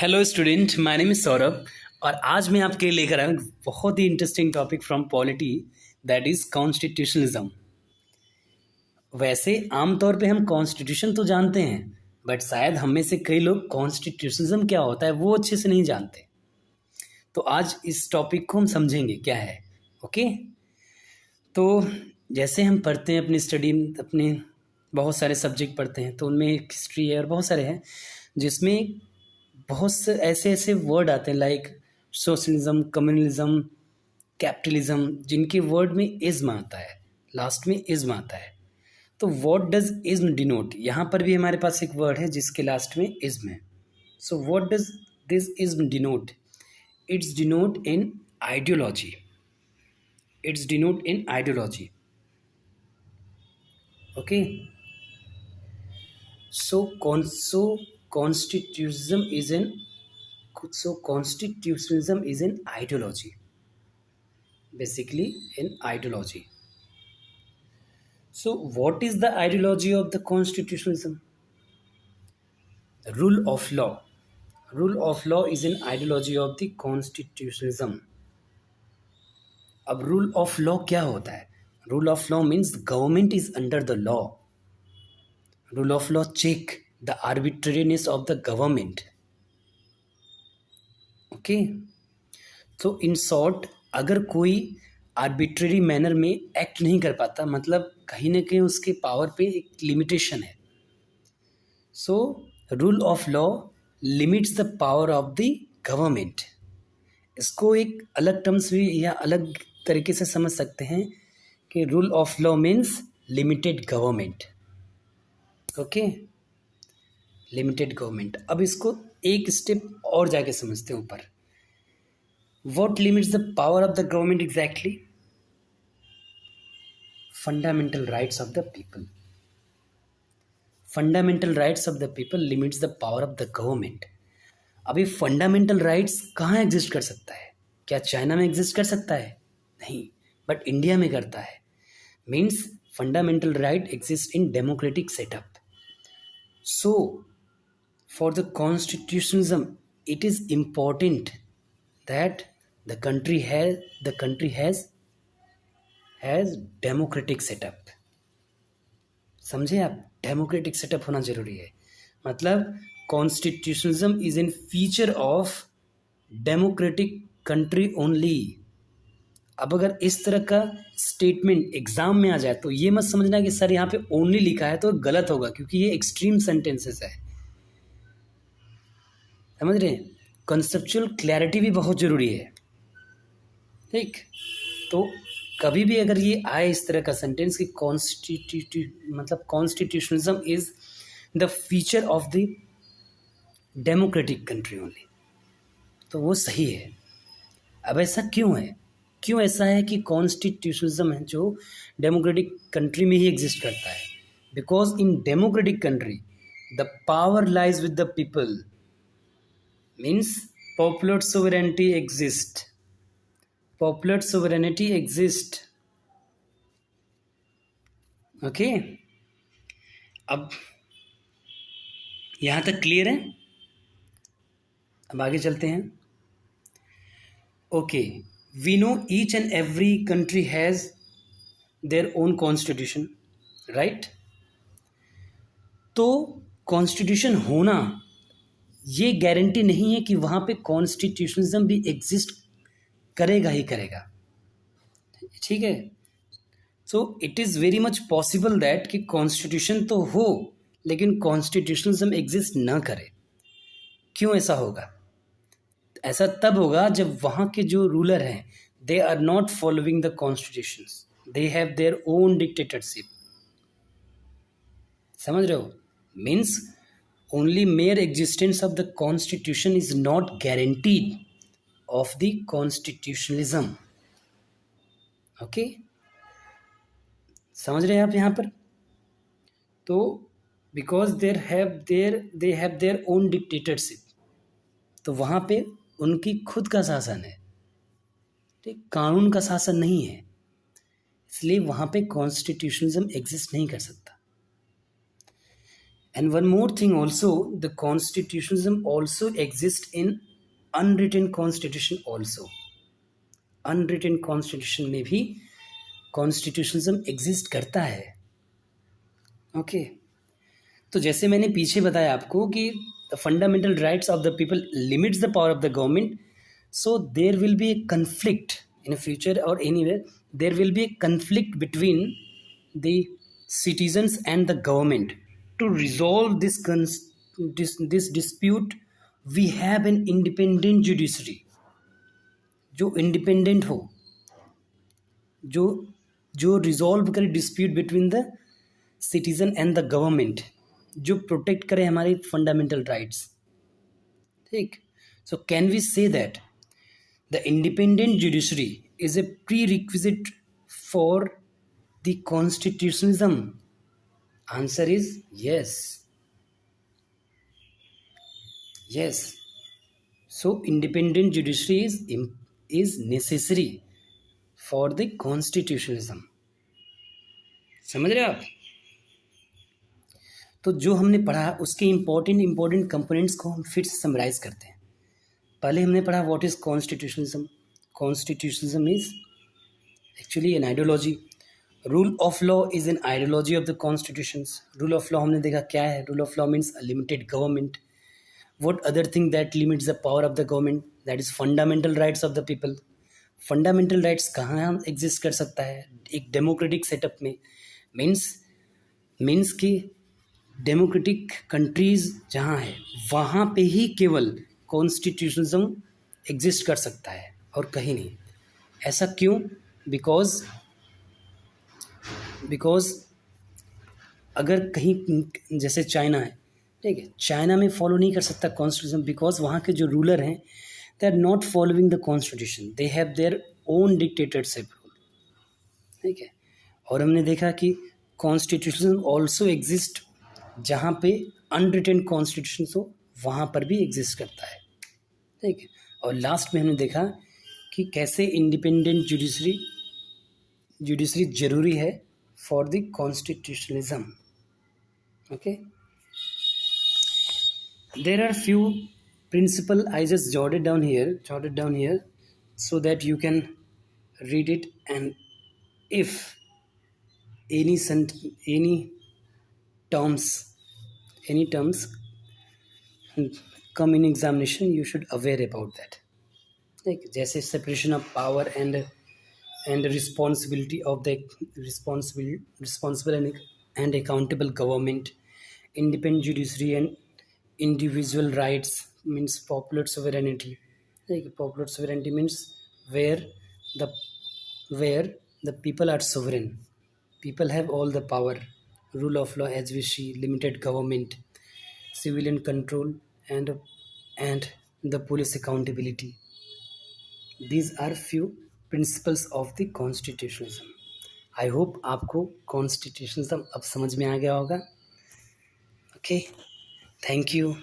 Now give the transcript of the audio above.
Hello student, my name is Saurabh और आज मैं आपके लिए लेकर आया हूं बहुत ही interesting topic from polity, that is constitutionalism. वैसे आमतौर पे हम कॉन्स्टिट्यूशन तो जानते हैं, बट शायद हम में से कई लोग कॉन्स्टिट्यूशनलिज्म क्या होता है वो अच्छे से नहीं जानते। तो आज इस टॉपिक को हम समझेंगे क्या है। ओके, तो जैसे हम पढ़ते हैं अपनी स्टडी में, अपने बहुत सारे सब्जेक्ट पढ़ते हैं, तो उनमें एक हिस्ट्री है और बहुत सारे हैं जिसमें बहुत से ऐसे ऐसे वर्ड आते हैं लाइक सोशलिज्म, कम्युनलिज्म, कैपिटलिज्म, जिनके वर्ड में इज्म आता है, लास्ट में इज्म आता है। तो व्हाट डज इज्म डिनोट, यहाँ पर भी हमारे पास एक वर्ड है जिसके लास्ट में इज्म है। So what does this ism denote? It's denote in ideology. It's denote in ideology. Okay, so constitutionalism is an constitutionalism is an ideology, basically an ideology. So what is the ideology of the constitutionalism? Rule of law. Rule of law is an ideology of the constitutionalism. अब rule of law क्या होता है? Rule of law means government is under the law. Rule of law check the arbitrariness of the government. Okay, तो in short अगर कोई arbitrary manner में act नहीं कर पाता, मतलब कहीं ना कहीं उसके पावर पे एक लिमिटेशन है. So rule of law limits the power of the government. इसको एक अलग टर्म्स भी या अलग तरीके से समझ सकते हैं कि rule of law means limited government. Okay, limited government. अब इसको एक स्टेप और जाके समझते हैं ऊपर. What limits the power of the government exactly? Fundamental rights of the people. Fundamental rights of the people limits the power of the government. अब ये फंडामेंटल राइट्स कहाँ एग्जिस्ट कर सकता है? क्या चाइना में एग्जिस्ट कर सकता है? नहीं, बट इंडिया में करता है. Means fundamental right exist in democratic setup. So for the constitutionalism it is important that the country has democratic setup. समझे आप? डेमोक्रेटिक सेटअप होना जरूरी है. मतलब constitutionalism is in feature of democratic country only. अब अगर इस तरह का स्टेटमेंट एग्जाम में आ जाए तो ये मत समझना कि सर यहाँ पे ओनली लिखा है तो गलत होगा, क्योंकि ये एक्सट्रीम सेंटेंसेस है. समझ रहे हैं? कंसेप्चुअल क्लैरिटी भी बहुत ज़रूरी है. ठीक, तो कभी भी अगर ये आए इस तरह का सेंटेंस कि constitutionalism is the feature of the democratic country only, तो वो सही है. अब ऐसा क्यों है? क्यों ऐसा है कि कॉन्स्टिट्यूशनलिज्म है जो डेमोक्रेटिक कंट्री में ही एग्जिस्ट करता है? Because in democratic country the power lies with the people. Means popular sovereignty exists. Popular sovereignty exists. Okay? अब यहाँ तक क्लियर है? अब आगे चलते हैं. Okay, we know each and every country has their own constitution, right? तो constitution होना ये गारंटी नहीं है कि वहाँ पे कॉन्स्टिट्यूशनलिज्म भी एग्जिस्ट करेगा ही करेगा. ठीक है? So it is very much possible that कि कॉन्स्टिट्यूशन तो हो लेकिन कॉन्स्टिट्यूशनलिज्म एग्जिस्ट ना करे. क्यों ऐसा होगा? ऐसा तब होगा जब वहाँ के जो रूलर हैं they are not following the constitutions, they have their own dictatorship. समझ रहे हो? Means only mere existence of the constitution is not guaranteed of the constitutionalism. Okay, समझ रहे हैं आप यहाँ पर? तो because they have their own dictatorship, तो वहाँ पे उनकी खुद का शासन है. ठीक, कानून का शासन नहीं है, इसलिए वहाँ पे कॉन्स्टिट्यूशनलिज्म एग्जिस्ट नहीं कर सकता. And one more thing also, the constitutionalism also exists in unwritten constitution also. Unwritten constitution में भी कॉन्स्टिट्यूशनिज्म एग्जिस्ट करता है. ओके. तो जैसे मैंने पीछे बताया आपको कि the fundamental rights of the people limits the power of the government, so there will be a conflict in future और anywhere, there will be a conflict between the citizens and the government. To resolve this dispute, we have an independent judiciary जो independent हो, जो जो resolve करे dispute between the citizen and the government, जो protect करे हमारे fundamental rights. ठीक. So can we say that the independent judiciary is a prerequisite for the constitutionalism? Answer is yes. Yes. So independent judiciary is necessary for the constitutionalism. समझ रहे हो आप? तो जो हमने पढ़ा उसके इंपॉर्टेंट कंपोनेंट्स को हम फिर से समराइज करते हैं. पहले हमने पढ़ा what is constitutionalism. Constitutionalism is actually an ideology. Rule of law is an ideology of the constitutions. Rule of law हमने देखा क्या है. Rule of law means a limited government. What other thing that limits the power of the government? That is fundamental rights of the people. Fundamental rights कहाँ exist कर सकता है? एक democratic setup में. means कि democratic countries जहाँ है वहाँ पे ही केवल constitutionalism exist कर सकता है और कहीं नहीं. ऐसा क्यों? because अगर कहीं जैसे चाइना है, ठीक है, चाइना में फॉलो नहीं कर सकता कॉन्स्टिट्यूशन बिकॉज वहाँ के जो रूलर हैं they are not following the constitution, they have their own dictatorship rule. ठीक है. और हमने देखा कि कॉन्स्टिट्यूशन ऑल्सो एग्जिस्ट जहाँ पे अनरिटन कॉन्स्टिट्यूशन हो वहाँ पर भी एग्जिस्ट करता है. ठीक है. और लास्ट में हमने देखा कि कैसे इंडिपेंडेंट जुडिशरी जरूरी है for the constitutionalism. Okay. There are few principle I just jotted down here so that you can read it, and if any terms come in examination you should aware about that. Like जैसे separation of power and responsibility of the responsible and accountable government, independent judiciary and individual rights means popular sovereignty. Like popular sovereignty means where the people are sovereign, people have all the power. Rule of law as we see, limited government, civilian control and the police accountability. These are few principles of the constitutionalism. I hope आपको constitutionalism अब समझ में आ गया होगा. Okay, thank you.